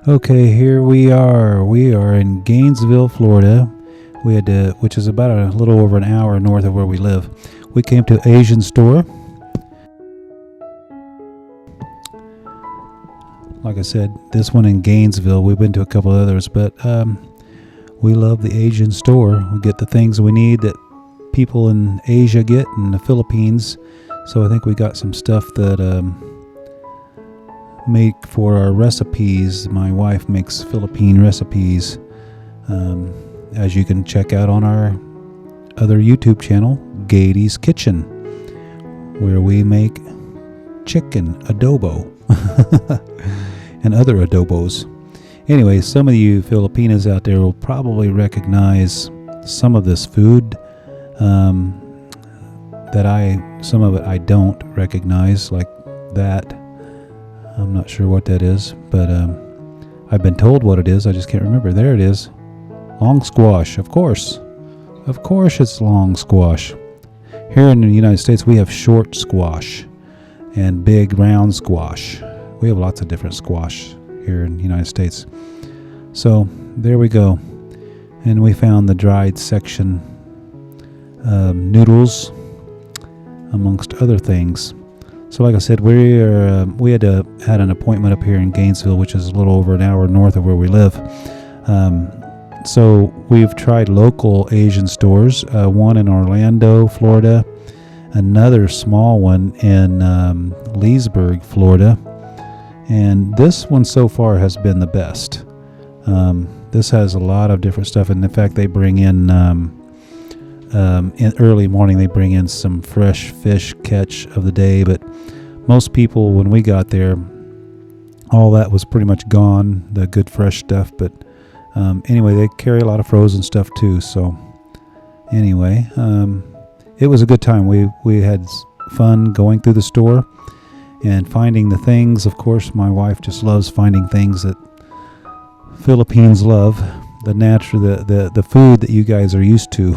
Okay, here we are. We are in Gainesville, Florida. We had to, which is about a little over an hour north of where we live. We came to Asian store. Like I said, this one in Gainesville. We've been to a couple others, but we love the Asian store. We get the things we need that people in Asia get in the Philippines. So I think we got some stuff that make for our recipes. My wife makes Philippine recipes, as you can check out on our other YouTube channel, Gayde's Kitchen, where we make chicken adobo and other adobos. Anyway, some of you Filipinos out there will probably recognize some of this food some of it I don't recognize, like that. I'm not sure what that is, but I've been told what it is. I just can't remember. There it is. Long squash, of course. Of course it's long squash. Here in the United States, we have short squash and big round squash. We have lots of different squash here in the United States. So there we go. And we found the dried section, noodles, amongst other things. So like I said, we had an appointment up here in Gainesville, which is a little over an hour north of where we live. So we've tried local Asian stores, one in Orlando, Florida, another small one in Leesburg, Florida, and this one so far has been the best. This has a lot of different stuff, and in fact they bring in early morning they bring in some fresh fish catch of the day, but most people, when we got there, all that was pretty much gone, the good fresh stuff. But anyway, they carry a lot of frozen stuff too. So anyway, it was a good time. We had fun going through the store and finding the things. Of course, my wife just loves finding things that Philippines love, the food that you guys are used to.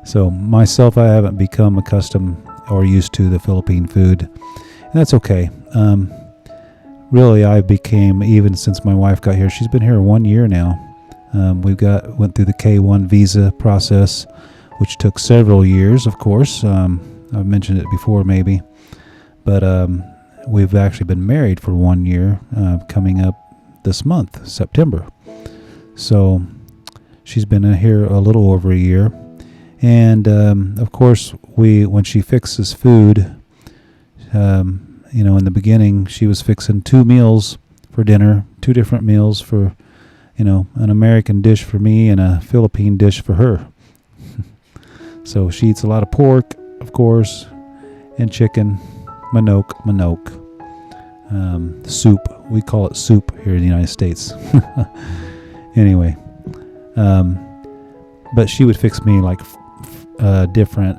So myself, I haven't become accustomed or used to the Philippine food, and that's okay. Really, I became, even since my wife got here, she's been here 1 year now. Went through the K1 visa process, which took several years, of course. I've mentioned it before maybe, but we've actually been married for 1 year, coming up this month, September. So she's been here a little over a year. And of course, when she fixes food, in the beginning, she was fixing 2 meals for dinner, 2 different meals for, an American dish for me and a Philippine dish for her. So she eats a lot of pork, of course, and chicken, manok, soup. We call it soup here in the United States. Anyway, but she would fix me like different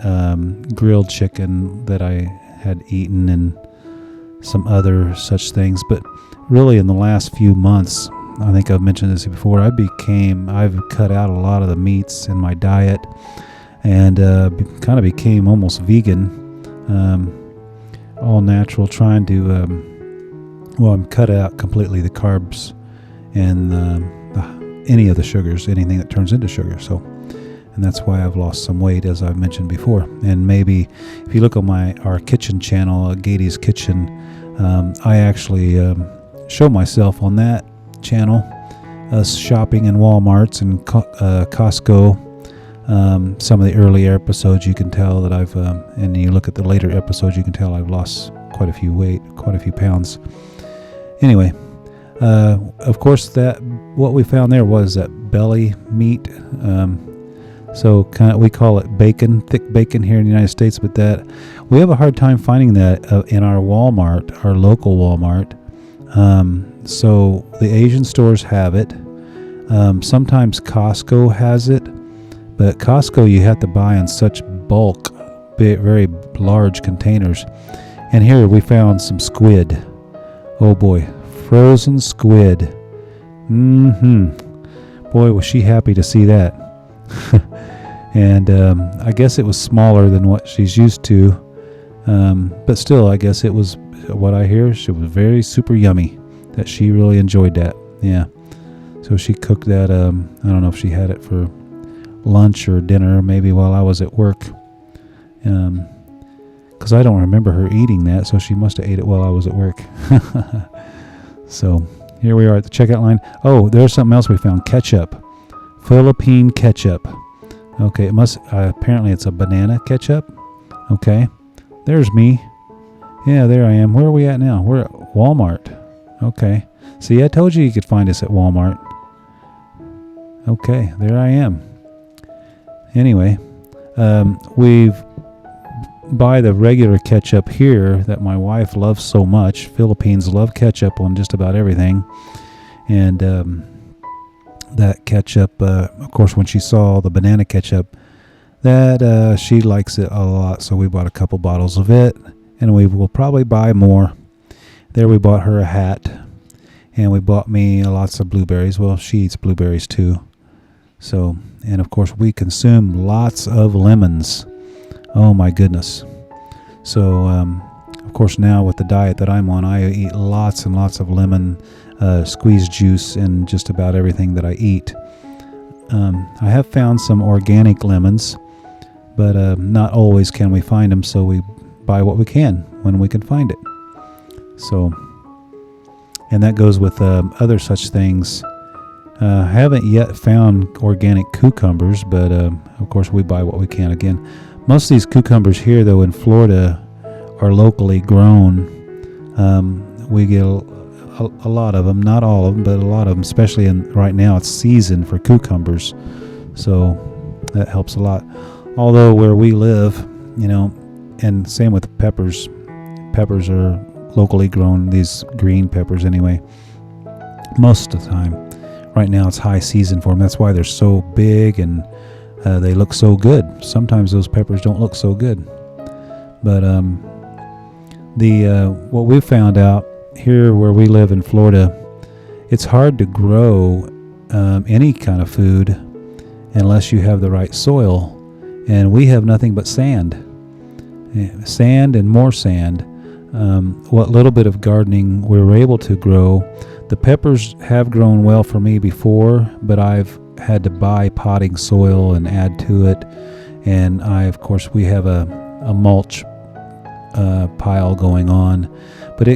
grilled chicken that I had eaten and some other such things. But really in the last few months, I think I've mentioned this before, I've cut out a lot of the meats in my diet and kind of became almost vegan, all natural, trying to I'm cut out completely the carbs and any of the sugars, anything that turns into sugar. So, and that's why I've lost some weight, as I've mentioned before. And maybe if you look on our kitchen channel, Gayde's Kitchen, I actually show myself on that channel, us shopping in Walmarts and Costco. Some of the earlier episodes, you can tell that I've, and you look at the later episodes, you can tell I've lost quite a few pounds. Anyway, of course, what we found there was that belly meat. So we call it bacon, thick bacon here in the United States, but that we have a hard time finding that in our Walmart, our local Walmart. So the Asian stores have it. Sometimes Costco has it, but Costco you have to buy in such bulk, very large containers. And here we found some squid. Oh boy, frozen squid. Boy, was she happy to see that. And I guess it was smaller than what she's used to, but still, I guess it was, what I hear, she was very super yummy, that she really enjoyed that. Yeah. So she cooked that. I don't know if she had it for lunch or dinner, maybe while I was at work. Because I don't remember her eating that, so she must have ate it while I was at work. So here we are at the checkout line. Oh, there's something else we found. Ketchup. Philippine ketchup. Okay, it must, apparently it's a banana ketchup. Okay, there's me. Yeah, there I am. Where are we at now? We're at Walmart. Okay. See, I told you could find us at Walmart. Okay, there I am. Anyway, we've buy the regular ketchup here that my wife loves so much. Philippines love ketchup on just about everything. And that ketchup, of course, when she saw the banana ketchup, that she likes it a lot. So we bought a couple bottles of it, and we will probably buy more. There we bought her a hat, and we bought me lots of blueberries. Well, she eats blueberries too. So, and of course, we consume lots of lemons. Oh my goodness. So, of course, now with the diet that I'm on, I eat lots and lots of lemon squeezed juice in just about everything that I eat. I have found some organic lemons, but not always can we find them, so we buy what we can when we can find it. So, and that goes with other such things. I haven't yet found organic cucumbers, but of course we buy what we can again. Most of these cucumbers here, though, in Florida are locally grown. We get a lot of them, not all of them, but a lot of them, especially right now it's season for cucumbers. So that helps a lot. Although where we live, and same with peppers. Peppers are locally grown, these green peppers anyway, most of the time. Right now it's high season for them. That's why they're so big and they look so good. Sometimes those peppers don't look so good. But what we found out here where we live in Florida, it's hard to grow any kind of food unless you have the right soil. And we have nothing but sand. Sand and more sand. What little bit of gardening we were able to grow, the peppers have grown well for me before, but I've had to buy potting soil and add to it. And we have a mulch pile going on, but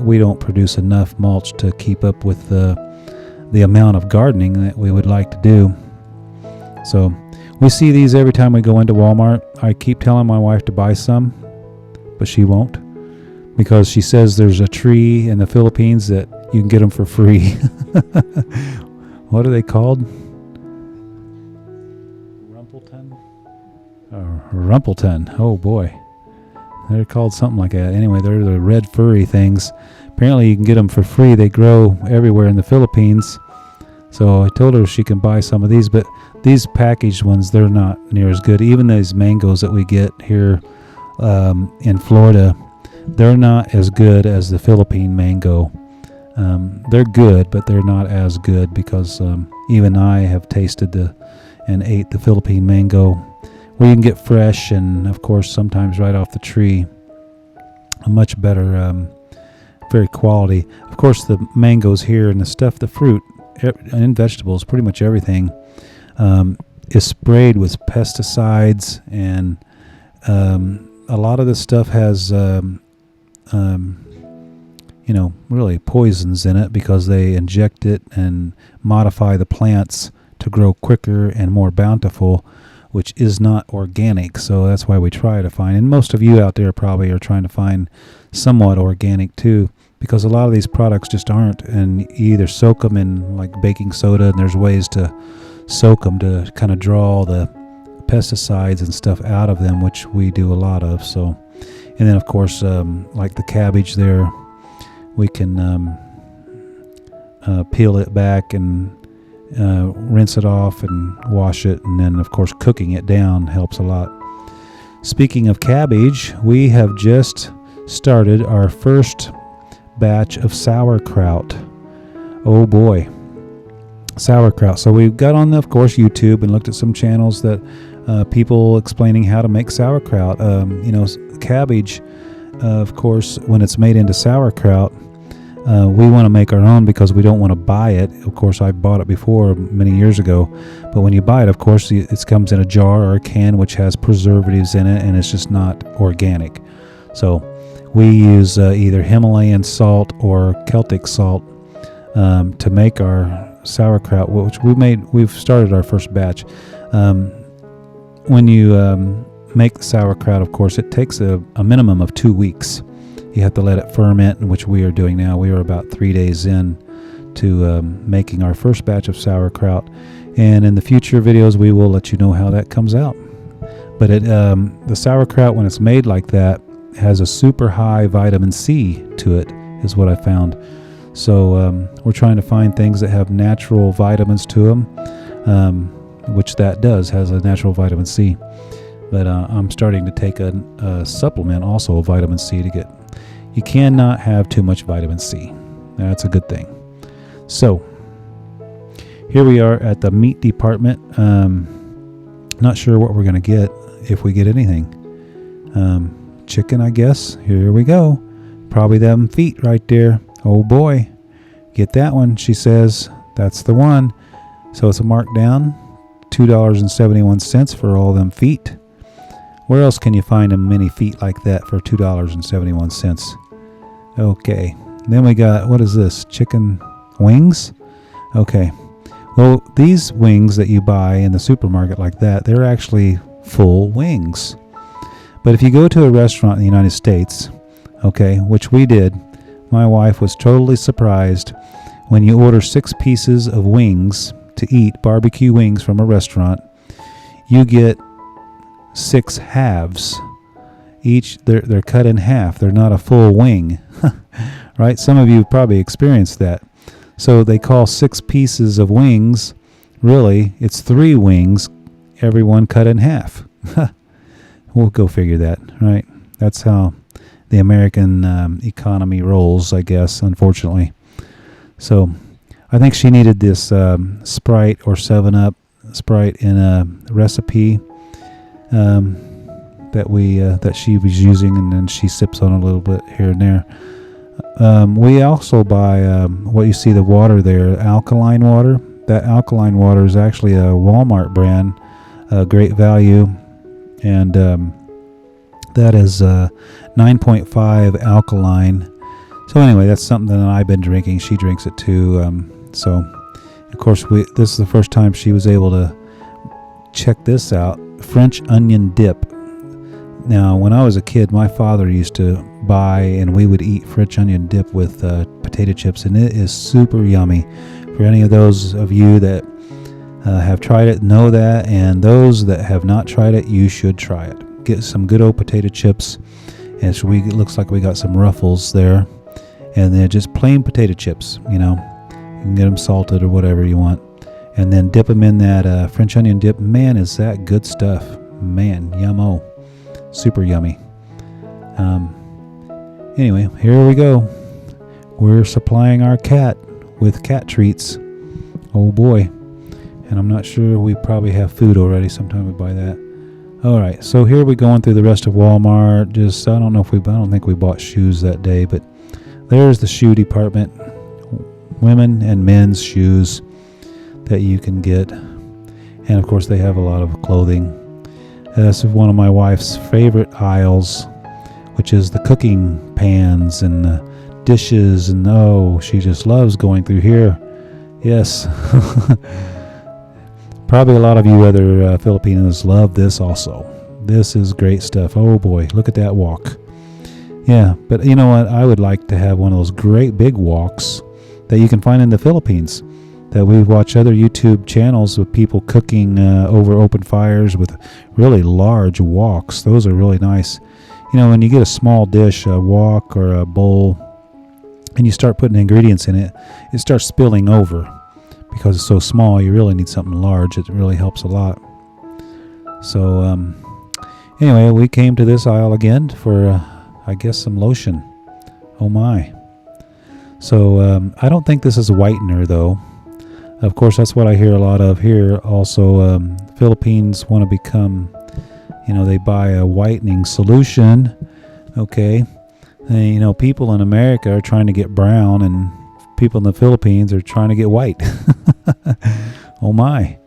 we don't produce enough mulch to keep up with the amount of gardening that we would like to do. So we see these every time we go into Walmart. I keep telling my wife to buy some, but she won't, because she says there's a tree in the Philippines that you can get them for free. What are they called? Rumpleton. Oh boy. They're called something like that. Anyway, they're the red furry things. Apparently you can get them for free. They grow everywhere in the Philippines. So I told her she can buy some of these, but these packaged ones, they're not near as good. Even these mangoes that we get here in Florida, they're not as good as the Philippine mango. They're good, but they're not as good because even I have tasted and ate the Philippine mango, where you can get fresh and, of course, sometimes right off the tree. A much better, very quality. Of course, the mangoes here and the fruit and vegetables, pretty much everything, is sprayed with pesticides, and a lot of this stuff has, really poisons in it because they inject it and modify the plants to grow quicker and more bountiful, which is not organic. So that's why we try to find, and most of you out there probably are trying to find somewhat organic too, because a lot of these products just aren't, and you either soak them in like baking soda, and there's ways to soak them to kind of draw the pesticides and stuff out of them, which we do a lot of. So, and then of course, like the cabbage there, we can peel it back and rinse it off and wash it, and then of course cooking it down helps a lot. Speaking of cabbage, we have just started our first batch of sauerkraut. Oh boy, sauerkraut. So we got on, of course, YouTube and looked at some channels that people explaining how to make sauerkraut. Cabbage, of course, when it's made into sauerkraut, We want to make our own because we don't want to buy it. Of course, I bought it before many years ago, but when you buy it, of course, it comes in a jar or a can which has preservatives in it, and it's just not organic. So we use either Himalayan salt or Celtic salt to make our sauerkraut, which we've started our first batch. When you make the sauerkraut, of course, it takes a minimum of 2 weeks. You have to let it ferment, which we are doing now. We are about 3 days in to making our first batch of sauerkraut, and in the future videos we will let you know how that comes out. But the sauerkraut, when it's made like that, has a super high vitamin C to it, is what I found. So we're trying to find things that have natural vitamins to them, which that does, has a natural vitamin C. But I'm starting to take a supplement also of vitamin C to get. You cannot have too much vitamin C. That's a good thing. So here we are at the meat department. Not sure what we're going to get, if we get anything. Chicken, I guess. Here we go. Probably them feet right there. Oh boy. Get that one, she says. That's the one. So it's a markdown. $2.71 for all them feet. Where else can you find a mini feet like that for $2.71? Okay. Then we got, what is this? Chicken wings? Okay. Well, these wings that you buy in the supermarket like that, they're actually full wings. But if you go to a restaurant in the United States, okay, which we did, my wife was totally surprised when you order 6 pieces of wings to eat, barbecue wings from a restaurant, you get 6 halves. Each, they're cut in half. They're not a full wing, right? Some of you probably experienced that. So they call 6 pieces of wings. Really, it's 3 wings, every one cut in half. We'll go figure that, right? That's how the American economy rolls, I guess, unfortunately. So I think she needed this Sprite or 7-Up Sprite in a recipe that she was using, and then she sips on a little bit here and there. We also buy what you see, the water there, alkaline water. That alkaline water is actually a Walmart brand, great value, and that is 9.5 alkaline. So anyway, that's something that I've been drinking. She drinks it too. So of course this is the first time she was able to check this out. French onion dip. Now, when I was a kid, my father used to buy, and we would eat French onion dip with potato chips, and it is super yummy. For any of those of you that have tried it, know that, and those that have not tried it, you should try it. Get some good old potato chips, and so it looks like we got some Ruffles there, and they're just plain potato chips. You know, you can get them salted or whatever you want, and then dip them in that French onion dip. Man, is that good stuff. Man, yummo. Super yummy. Anyway, here we go. We're supplying our cat with cat treats. Oh boy. And I'm not sure, we probably have food already. Sometime we buy that. Alright, so here we're going through the rest of Walmart. Just, I don't think we bought shoes that day, but there's the shoe department. Women and men's shoes that you can get. And of course they have a lot of clothing. This is one of my wife's favorite aisles, which is the cooking pans and the dishes, and oh, she just loves going through here. Yes. Probably a lot of you other Filipinos love this also. This is great stuff. Oh boy, look at that wok. Yeah, but you know what? I would like to have one of those great big woks that you can find in the Philippines. That we watch other YouTube channels with people cooking over open fires with really large woks. Those are really nice. You know, when you get a small dish, a wok or a bowl, and you start putting ingredients in it, it starts spilling over. Because it's so small, you really need something large. It really helps a lot. So, anyway, we came to this aisle again for, I guess, some lotion. Oh my. So, I don't think this is a whitener, though. Of course, that's what I hear a lot of here. Also, Philippines want to become, they buy a whitening solution. Okay. People in America are trying to get brown, and people in the Philippines are trying to get white. Oh my,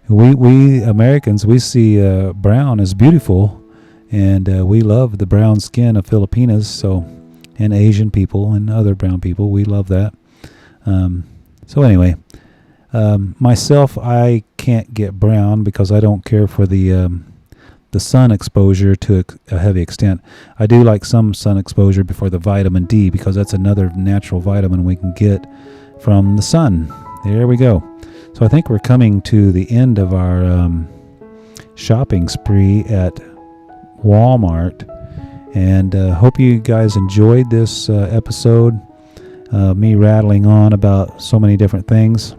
we Americans, we see brown as beautiful, and we love the brown skin of Filipinas, and Asian people and other brown people, we love that. So anyway, myself, I can't get brown because I don't care for the sun exposure to a heavy extent. I do like some sun exposure before the vitamin D, because that's another natural vitamin we can get from the sun. There we go. So I think we're coming to the end of our shopping spree at Walmart, and hope you guys enjoyed this episode, me rattling on about so many different things,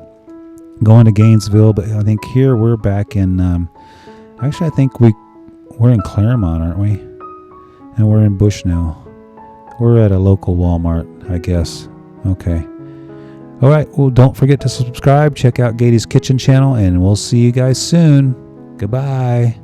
going to Gainesville. But I think here we're back in actually, I think we're in Claremont, aren't we? And we're in Bushnell. We're at a local Walmart, I guess. Okay. All right. Well, don't forget to subscribe. Check out Gayde's Kitchen channel, and we'll see you guys soon. Goodbye.